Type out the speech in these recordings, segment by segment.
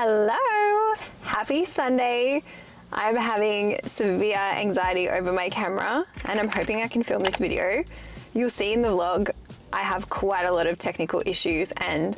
Hello, happy Sunday. I'm having severe anxiety over my camera and I'm hoping I can film this video. You'll see in the vlog I have quite a lot of technical issues and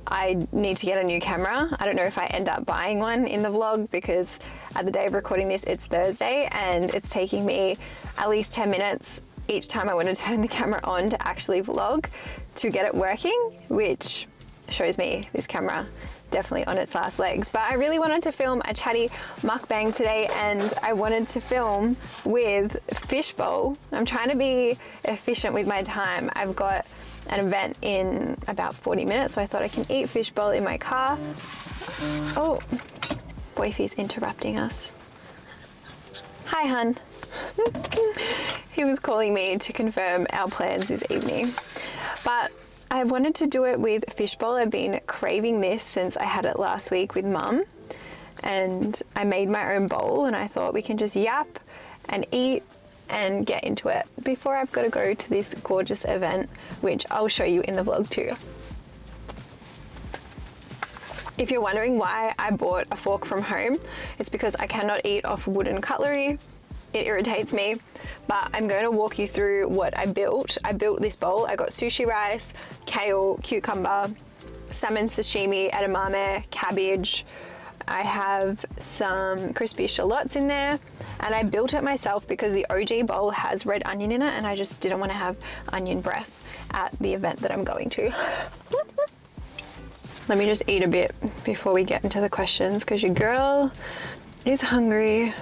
I need to get a new camera. I don't know if I end up buying one in the vlog because at the day of recording this it's Thursday and it's taking me at least 10 minutes each time I want to turn the camera on to actually vlog to get it working, which shows me this camera definitely on its last legs. But I really wanted to film a chatty mukbang today and I wanted to film with Fishbowl. I'm trying to be efficient with my time. I've got an event in about 40 minutes, so I thought I can eat Fishbowl in my car. Oh, Boyfie's interrupting us. Hi, hun. He was calling me to confirm our plans this evening. But I wanted to do it with Fishbowl. I've been craving this since I had it last week with Mum. And I made my own bowl and I thought we can just yap and eat and get into it before I've got to go to this gorgeous event, which I'll show you in the vlog too. If you're wondering why I bought a fork from home, it's because I cannot eat off wooden cutlery. It irritates me, but I'm going to walk you through what I built. I built this bowl. I got sushi rice, kale, cucumber, salmon sashimi, edamame, cabbage. I have some crispy shallots in there, and I built it myself because the OG bowl has red onion in it and I just didn't want to have onion breath at the event that I'm going to. Let me just eat a bit before we get into the questions because your girl is hungry.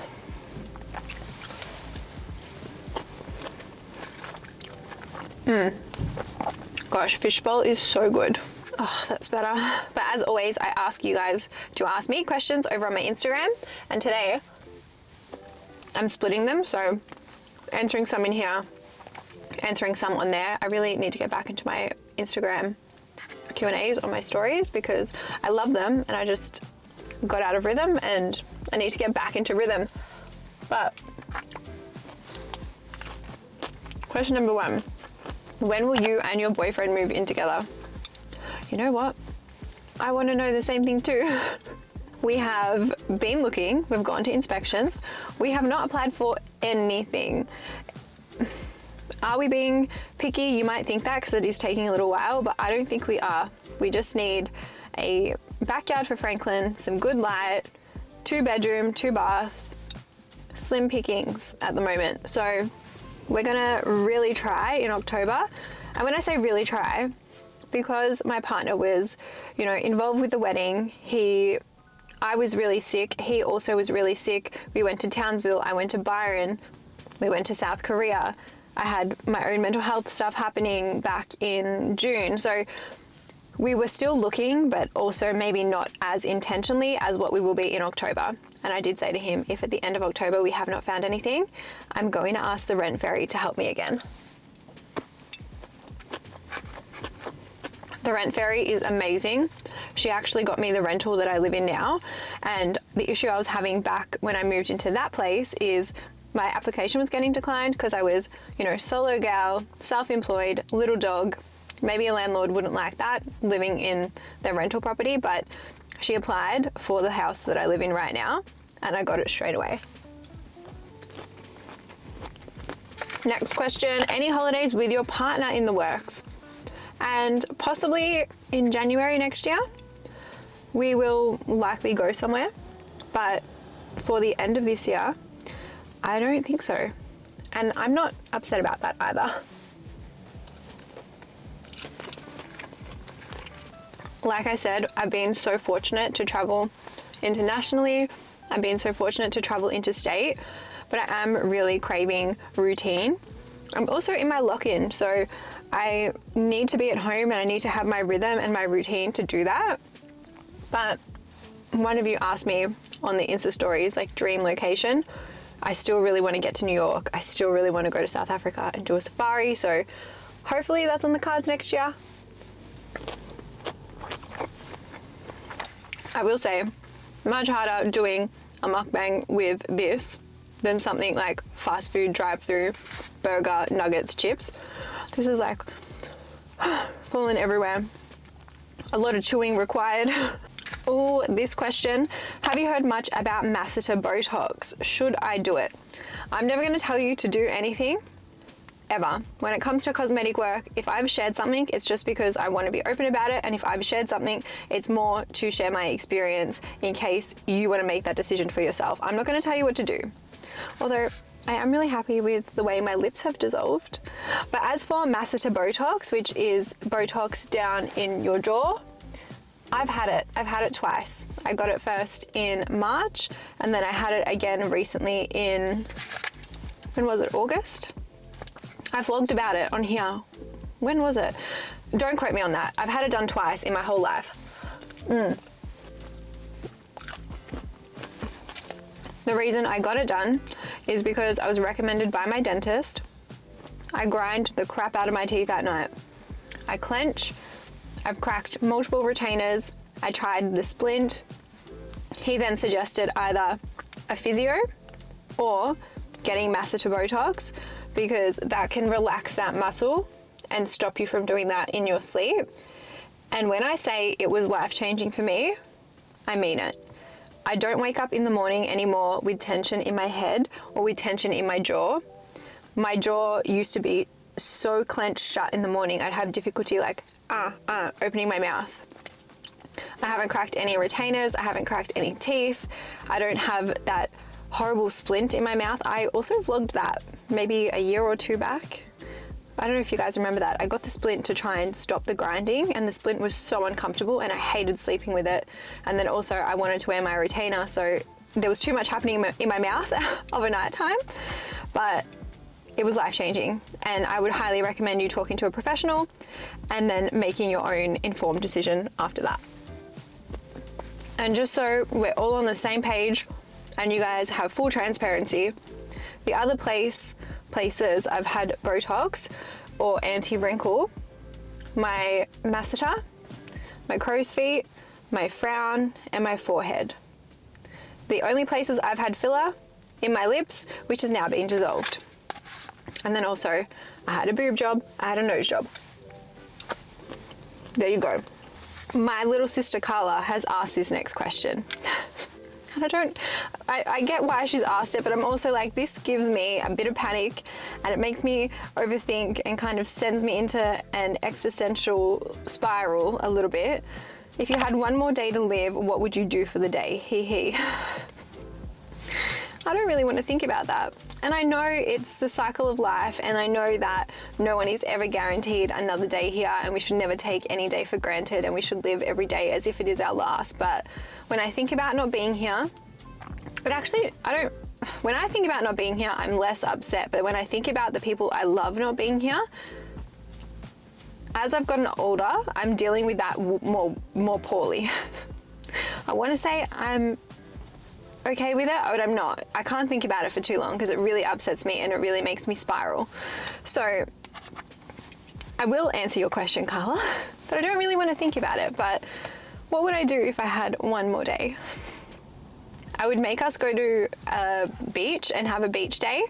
Gosh, Fishbowl is so good. Oh, that's better. But as always, I ask you guys to ask me questions over on my Instagram. And today, I'm splitting them. So answering some in here, answering some on there. I really need to get back into my Instagram Q&As on my stories because I love them and I just got out of rhythm and I need to get back into rhythm. But question number 1. When will you and your boyfriend move in together? You know what? I want to know the same thing too. We have been looking, we've gone to inspections. We have not applied for anything. Are we being picky? You might think that because it is taking a little while, but I don't think we are. We just need a backyard for Franklin, some good light, 2 bedroom, 2 bath, slim pickings at the moment. So we're gonna really try in October. And when I say really try, because my partner was, involved with the wedding, I was really sick, he also was really sick. We went to Townsville, I went to Byron, we went to South Korea. I had my own mental health stuff happening back in June. So we were still looking, but also maybe not as intentionally as what we will be in October. And I did say to him, if at the end of October we have not found anything, I'm going to ask the rent fairy to help me again. The rent fairy is amazing. She actually got me the rental that I live in now. And the issue I was having back when I moved into that place is my application was getting declined because I was, solo gal, self-employed, little dog. Maybe a landlord wouldn't like that, living in their rental property, but she applied for the house that I live in right now, and I got it straight away. Next question, any holidays with your partner in the works? And possibly in January next year, we will likely go somewhere, but for the end of this year, I don't think so. And I'm not upset about that either. Like I said, I've been so fortunate to travel internationally. I've been so fortunate to travel interstate, but I am really craving routine. I'm also in my lock-in, so I need to be at home and I need to have my rhythm and my routine to do that. But one of you asked me on the Insta stories, like dream location. I still really want to get to New York. I still really want to go to South Africa and do a safari. So hopefully that's on the cards next year. I will say, much harder doing a mukbang with this than something like fast food drive-through, burger, nuggets, chips. This is like falling everywhere. A lot of chewing required. Oh, this question. Have you heard much about masseter Botox? Should I do it? I'm never going to tell you to do anything, ever. When it comes to cosmetic work, if I've shared something, it's just because I want to be open about it. And if I've shared something, it's more to share my experience in case you want to make that decision for yourself. I'm not going to tell you what to do. Although I am really happy with the way my lips have dissolved. But as for masseter Botox, which is Botox down in your jaw, I've had it. I've had it twice. I got it first in March, and then I had it again recently in, when was it, August? I vlogged about it on here. When was it? Don't quote me on that. I've had it done twice in my whole life. The reason I got it done is because I was recommended by my dentist. I grind the crap out of my teeth at night. I clench. I've cracked multiple retainers. I tried the splint. He then suggested either a physio or getting masseter Botox, because that can relax that muscle and stop you from doing that in your sleep. And when I say it was life-changing for me, I mean it. I don't wake up in the morning anymore with tension in my head or with tension in my jaw. My jaw used to be so clenched shut in the morning, I'd have difficulty like opening my mouth. I haven't cracked any retainers, I haven't cracked any teeth, I don't have that horrible splint in my mouth. I also vlogged that maybe a year or two back. I don't know if you guys remember that. I got the splint to try and stop the grinding, and the splint was so uncomfortable and I hated sleeping with it. And then also I wanted to wear my retainer, so there was too much happening in my mouth of a night time. But it was life-changing, and I would highly recommend you talking to a professional and then making your own informed decision after that. And just so we're all on the same page and you guys have full transparency, the other places I've had Botox or anti-wrinkle, my masseter, my crow's feet, my frown, and my forehead. The only places I've had filler in my lips, which has now been dissolved. And then also, I had a boob job, I had a nose job. There you go. My little sister Karla has asked this next question. And I get why she's asked it, but I'm also like, this gives me a bit of panic and it makes me overthink and kind of sends me into an existential spiral a little bit. If you had one more day to live, what would you do for the day? Hee hee. I don't really want to think about that. And I know it's the cycle of life, and I know that no one is ever guaranteed another day here, and we should never take any day for granted, and we should live every day as if it is our last. But when I think about not being here, when I think about not being here, I'm less upset. But when I think about the people I love not being here, as I've gotten older, I'm dealing with that more poorly. I want to say I'm okay with it, but I'm not. I can't think about it for too long because it really upsets me and it really makes me spiral. So I will answer your question, Karla, but I don't really want to think about it. But what would I do if I had one more day? I would make us go to a beach and have a beach day.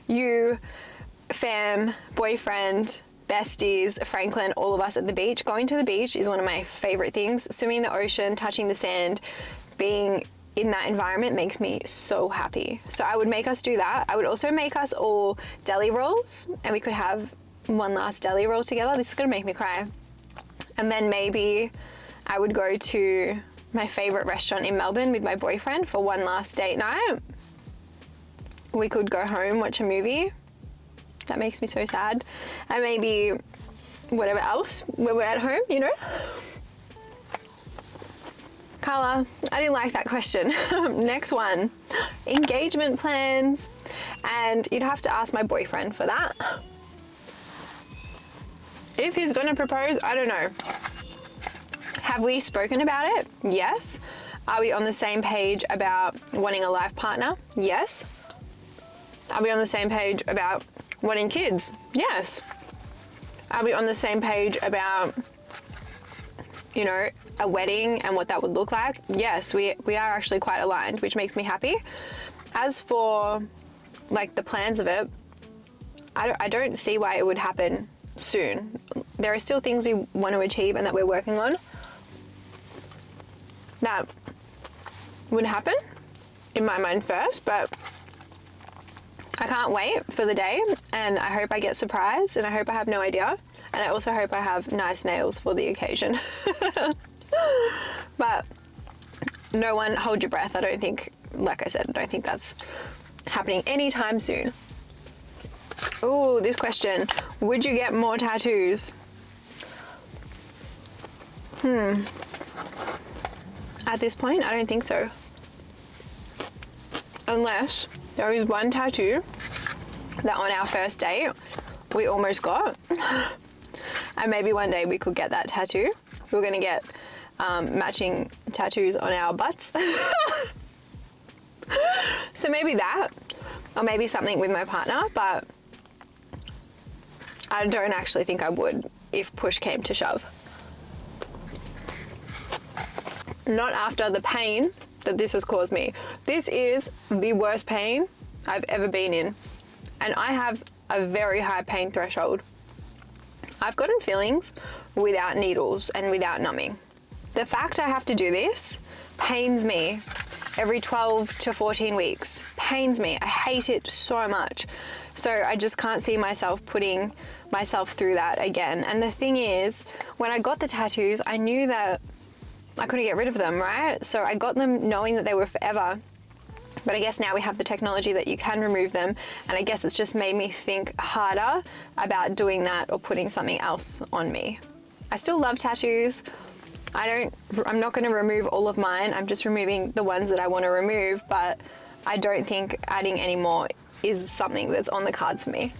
You, fam, boyfriend, besties, Franklin, all of us at the beach. Going to the beach is one of my favorite things. Swimming in the ocean, touching the sand, being in that environment makes me so happy. So I would make us do that. I would also make us all deli rolls, and we could have one last deli roll together. This is gonna make me cry. And then maybe I would go to my favorite restaurant in Melbourne with my boyfriend for one last date night. We could go home, watch a movie. That makes me so sad. And maybe whatever else when we're at home, you know? Karla, I didn't like that question. Next one, engagement plans. And you'd have to ask my boyfriend for that. If he's gonna propose, I don't know. Have we spoken about it? Yes. Are we on the same page about wanting a life partner? Yes. Are we on the same page about wanting kids? Yes. Are we on the same page about, you know, a wedding and what that would look like? Yes, we are actually quite aligned, which makes me happy. As for like the plans of it, I don't see why it would happen soon. There are still things we want to achieve and that we're working on. that would happen in my mind first, but I can't wait for the day, and I hope I get surprised, and I hope I have no idea, and I also hope I have nice nails for the occasion. But no one, hold your breath. I don't think, like I said, I don't think that's happening anytime soon. Ooh, this question. Would you get more tattoos? At this point, I don't think so. Unless there is one tattoo that on our first date we almost got. And maybe one day we could get that tattoo. We're gonna get matching tattoos on our butts. So maybe that, or maybe something with my partner, but I don't actually think I would if push came to shove. Not after the pain that this has caused me. This is the worst pain I've ever been in, and I have a very high pain threshold. I've gotten fillings without needles and without numbing. The fact I have to do this pains me every 12 to 14 weeks. Pains me. I hate it so much. So I just can't see myself putting myself through that again. And the thing is, when I got the tattoos, I knew that I couldn't get rid of them, right? So I got them knowing that they were forever. But I guess now we have the technology that you can remove them, and I guess it's just made me think harder about doing that or putting something else on me. I still love tattoos. I'm not going to remove all of mine. I'm just removing the ones that I want to remove, but I don't think adding any more is something that's on the cards for me.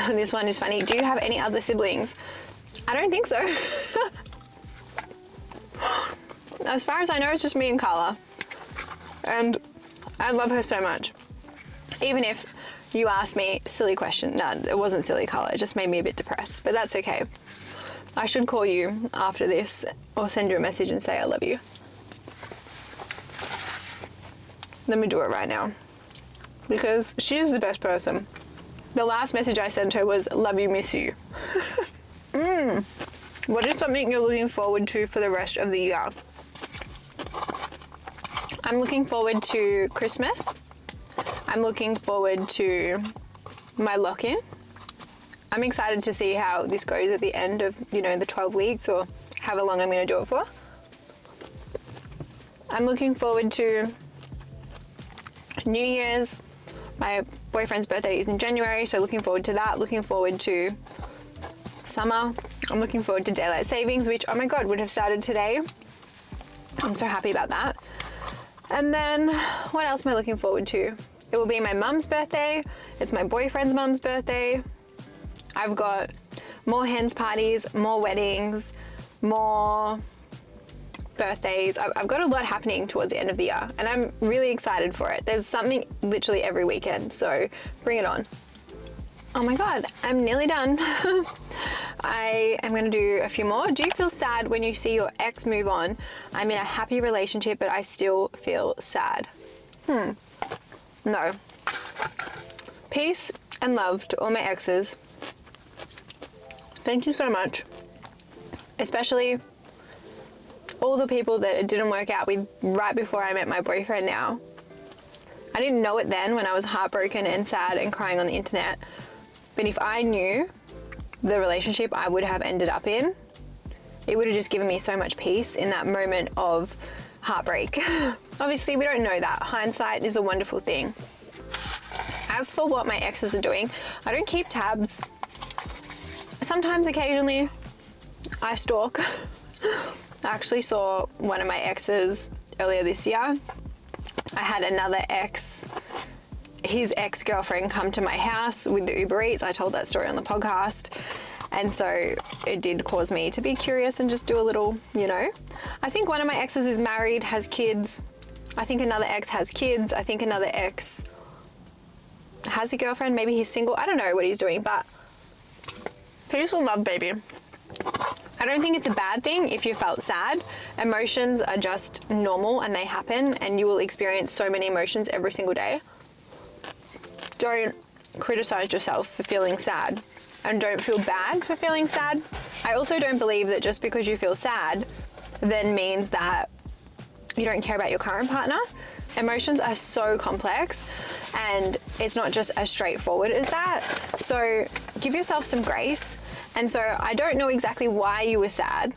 This one is funny. Do you have any other siblings? I don't think so. As far as I know, it's just me and Karla. And I love her so much. Even if you asked me, silly question. No, it wasn't silly, Karla. It just made me a bit depressed. But that's okay. I should call you after this or send you a message and say I love you. Let me do it right now. Because she is the best person. The last message I sent her was, love you, miss you. What is something you're looking forward to for the rest of the year? I'm looking forward to Christmas. I'm looking forward to my lock-in. I'm excited to see how this goes at the end of, the 12 weeks or however long I'm going to do it for. I'm looking forward to New Year's. My boyfriend's birthday is in January, so looking forward to that. Looking forward to summer. I'm looking forward to daylight savings, which, oh my God, would have started today. I'm so happy about that. And then what else am I looking forward to? It will be my mum's birthday. It's my boyfriend's mum's birthday. I've got more hens parties, more weddings, more birthdays. I've got a lot happening towards the end of the year, and I'm really excited for it. There's something literally every weekend, so bring it on. Oh my God, I'm nearly done. I am going to do a few more. Do you feel sad when you see your ex move on? I'm in a happy relationship, but I still feel sad. No. Peace and love to all my exes. Thank you so much. Especially all the people that it didn't work out with right before I met my boyfriend now. I didn't know it then when I was heartbroken and sad and crying on the internet. But if I knew the relationship I would have ended up in, it would have just given me so much peace in that moment of heartbreak. Obviously, we don't know that. Hindsight is a wonderful thing. As for what my exes are doing, I don't keep tabs. Sometimes, occasionally, I stalk. I actually saw one of my exes earlier this year. I had another ex, his ex-girlfriend, come to my house with the Uber Eats. I told that story on the podcast. And so it did cause me to be curious and just do a little, I think one of my exes is married, has kids. I think another ex has kids. I think another ex has a girlfriend. Maybe he's single. I don't know what he's doing, but peace and love, baby. I don't think it's a bad thing if you felt sad. Emotions are just normal and they happen, and you will experience so many emotions every single day. Don't criticize yourself for feeling sad, and don't feel bad for feeling sad. I also don't believe that just because you feel sad then means that you don't care about your current partner. Emotions are so complex and it's not just as straightforward as that. So give yourself some grace. And so I don't know exactly why you were sad.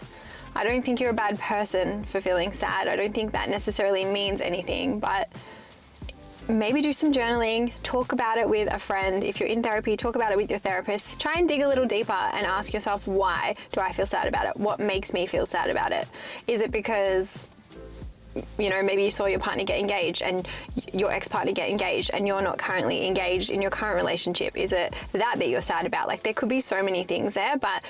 I don't think you're a bad person for feeling sad. I don't think that necessarily means anything, but maybe do some journaling, talk about it with a friend. If you're in therapy, talk about it with your therapist. Try and dig a little deeper and ask yourself, why do I feel sad about it? What makes me feel sad about it? Is it because, you know, maybe you saw your partner get engaged and your ex-partner get engaged and you're not currently engaged in your current relationship? Is it that you're sad about? Like, there could be so many things there, but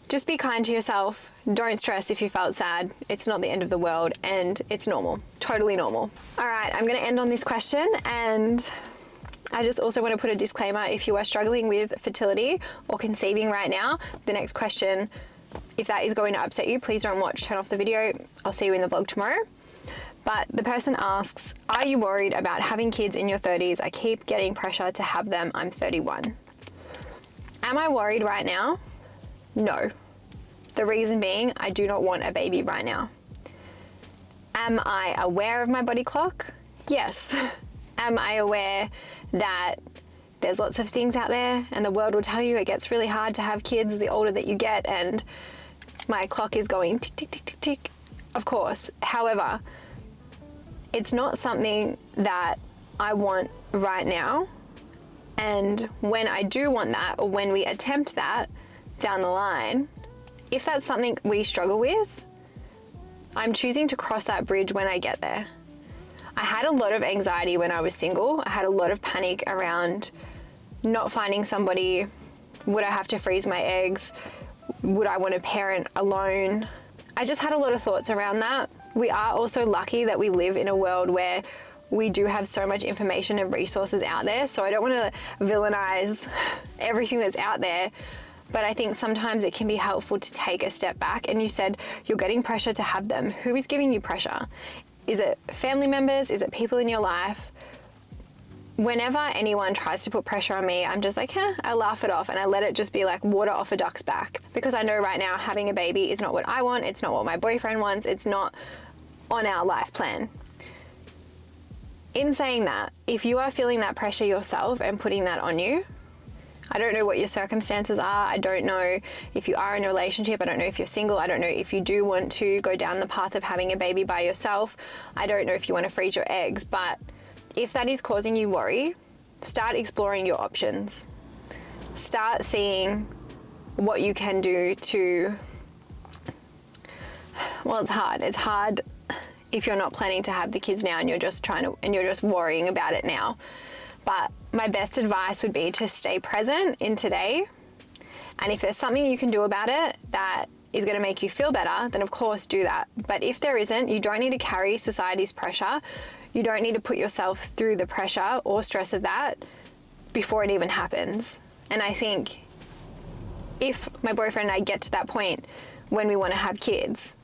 just be kind to yourself. Don't stress if you felt sad. It's not the end of the world and it's normal, totally normal. All right, I'm gonna end on this question, and I just also want to put a disclaimer. If you are struggling with fertility or conceiving right now, the next question, if that is going to upset you, please don't watch, turn off the video. I'll see you in the vlog tomorrow. But the person asks, are you worried about having kids in your 30s? I keep getting pressure to have them. I'm 31. Am I worried right now? No. The reason being, I do not want a baby right now. Am I aware of my body clock? Yes. Am I aware that there's lots of things out there and the world will tell you it gets really hard to have kids the older that you get, and my clock is going tick, tick, tick, tick, tick? Of course. However, it's not something that I want right now. And when I do want that, or when we attempt that down the line, if that's something we struggle with, I'm choosing to cross that bridge when I get there. I had a lot of anxiety when I was single. I had a lot of panic around not finding somebody. Would I have to freeze my eggs? Would I want to parent alone? I just had a lot of thoughts around that. We are also lucky that we live in a world where we do have so much information and resources out there. So I don't want to villainize everything that's out there, but I think sometimes it can be helpful to take a step back. And you said you're getting pressure to have them. Who is giving you pressure? Is it family members? Is it people in your life? Whenever anyone tries to put pressure on me, I'm just like, I laugh it off and I let it just be like water off a duck's back. Because I know right now having a baby is not what I want. It's not what my boyfriend wants. It's not on our life plan. In saying that, if you are feeling that pressure yourself and putting that on you, I don't know what your circumstances are. I don't know if you are in a relationship. I don't know if you're single. I don't know if you do want to go down the path of having a baby by yourself. I don't know if you want to freeze your eggs, but if that is causing you worry, start exploring your options. Start seeing what you can do to, well, it's hard. It's hard if you're not planning to have the kids now and you're just worrying about it now. But my best advice would be to stay present in today. And if there's something you can do about it that is going to make you feel better, then of course do that. But if there isn't, you don't need to carry society's pressure. You don't need to put yourself through the pressure or stress of that before it even happens. And I think if my boyfriend and I get to that point when we want to have kids,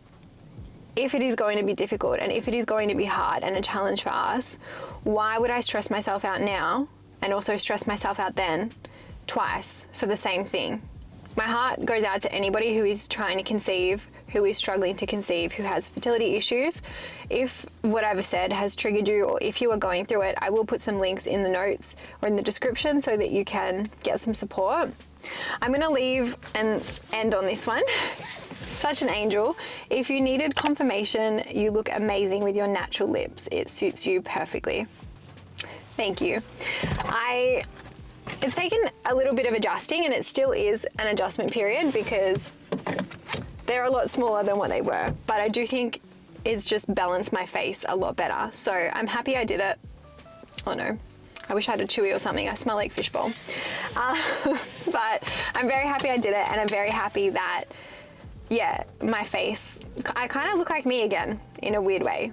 if it is going to be difficult and if it is going to be hard and a challenge for us, why would I stress myself out now and also stress myself out then twice for the same thing? My heart goes out to anybody who is trying to conceive, who is struggling to conceive, who has fertility issues. If what I've said has triggered you, or if you are going through it, I will put some links in the notes or in the description so that you can get some support. I'm gonna leave and end on this one. Such an angel. If you needed confirmation, you look amazing with your natural lips. It suits you perfectly. Thank you. It's taken a little bit of adjusting, and it still is an adjustment period because they're a lot smaller than what they were, but I do think it's just balanced my face a lot better. So I'm happy I did it. Oh no, I wish I had a chewy or something. I smell like Fishbowl. But I'm very happy I did it, and I'm very happy that, yeah, my face, I kind of look like me again in a weird way,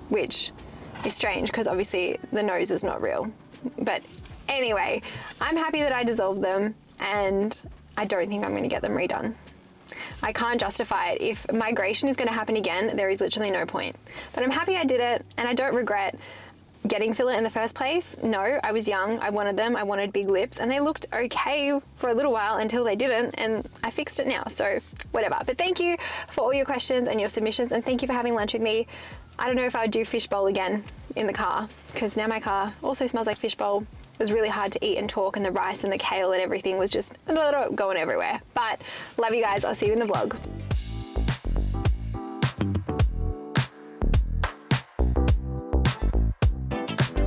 which is strange because obviously the nose is not real. But anyway, I'm happy that I dissolved them, and I don't think I'm going to get them redone. I can't justify it. If migration is going to happen again, there is literally no point. But I'm happy I did it, and I don't regret getting filler in the first place? No, I was young, I wanted them, I wanted big lips, and they looked okay for a little while until they didn't, and I fixed it now, so whatever. But thank you for all your questions and your submissions, and thank you for having lunch with me. I don't know if I would do Fishbowl again in the car, because now my car also smells like Fishbowl. It was really hard to eat and talk, and the rice and the kale and everything was just going everywhere. But love you guys, I'll see you in the vlog.